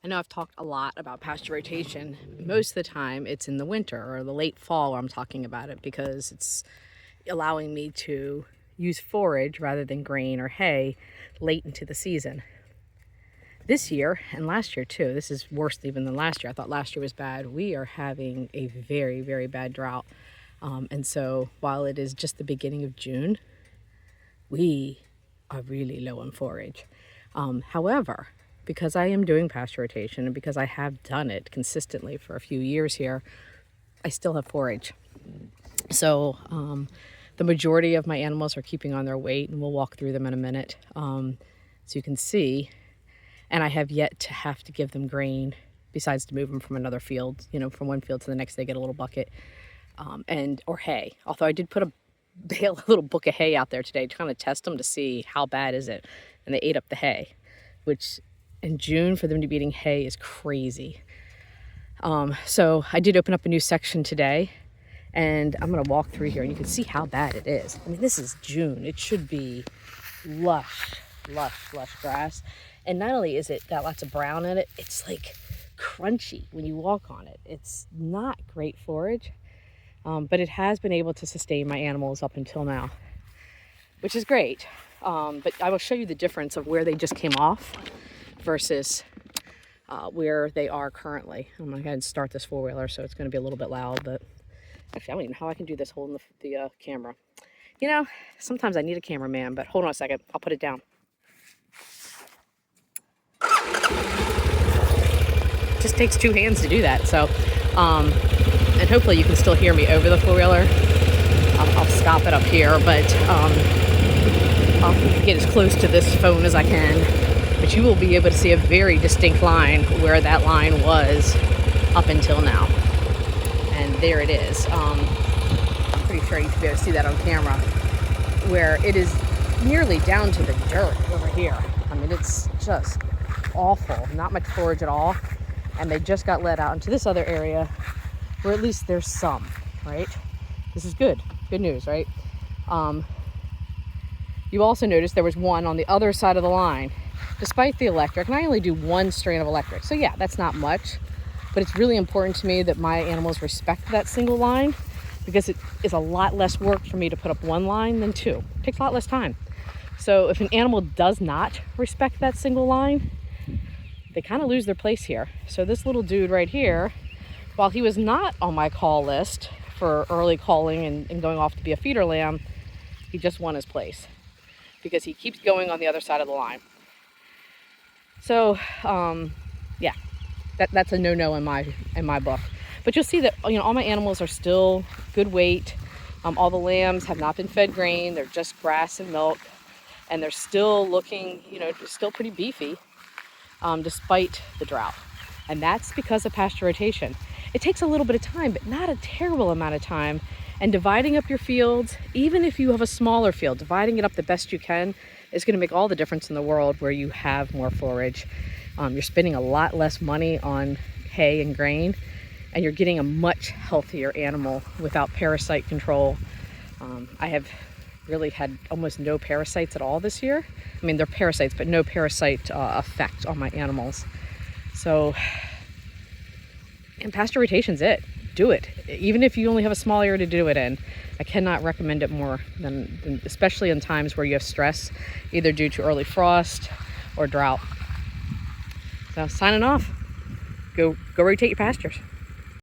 I know I've talked a lot about pasture rotation. Most of the time it's in the winter or the late fall where I'm talking about it, because it's allowing me to use forage rather than grain or hay late into the season. This year, and last year too, this is worse even than last year. I thought last year was bad. We are having a very, very bad drought. And so while it is just the beginning of June, we are really low on forage. However, because I am doing pasture rotation and because I have done it consistently for a few years here, I still have forage. So the majority of my animals are keeping on their weight, and we'll walk through them in a minute. So you can see, and I have yet to have to give them grain besides to move them from another field, from one field to the next. They get a little bucket or hay. Although I did put a little book of hay out there today to kind of test them to see how bad is it. And they ate up the hay, which in June for them to be eating hay is crazy. So I did open up a new section today, and I'm going to walk through here and you can see how bad it is. I mean, this is June. It should be lush grass. And not only is it got lots of brown in it, it's like crunchy when you walk on it. It's not great forage, but it has been able to sustain my animals up until now, which is great. But I will show you the difference of where they just came off versus where they are currently. I'm going to go ahead and start this four-wheeler, so it's going to be a little bit loud, but actually I don't even know how I can do this holding the camera. Sometimes I need a cameraman, but hold on a second. I'll put it down. It just takes two hands to do that. So, and hopefully you can still hear me over the four-wheeler. I'll stop it up here, but I'll get as close to this phone as I can. But you will be able to see a very distinct line where that line was up until now. And there it is. I'm pretty sure you should be able to see that on camera, where it is nearly down to the dirt over here. I mean, it's just awful. Not much forage at all. And they just got let out into this other area where at least there's some, right? This is good. Good news, right? You also noticed there was one on the other side of the line. Despite the electric, and I only do one strain of electric. So yeah, that's not much, but it's really important to me that my animals respect that single line, because it is a lot less work for me to put up one line than two. It takes a lot less time. So if an animal does not respect that single line, they kind of lose their place here. So this little dude right here, while he was not on my call list for early calling and going off to be a feeder lamb, he just won his place because he keeps going on the other side of the line. So, yeah, that's a no-no in my book. But you'll see that, all my animals are still good weight. All the lambs have not been fed grain. They're just grass and milk. And they're still looking, still pretty beefy, despite the drought. And that's because of pasture rotation. It takes a little bit of time, but not a terrible amount of time. And dividing up your fields, even if you have a smaller field, dividing it up the best you can is going to make all the difference in the world where you have more forage. You're spending a lot less money on hay and grain, and you're getting a much healthier animal without parasite control. I have really had almost no parasites at all this year. I mean, they're parasites, but no parasite effect on my animals. So, and pasture rotation's it. Do it. Even if you only have a small area to do it in. I cannot recommend it more than especially in times where you have stress, either due to early frost or drought. So signing off. Go rotate your pastures.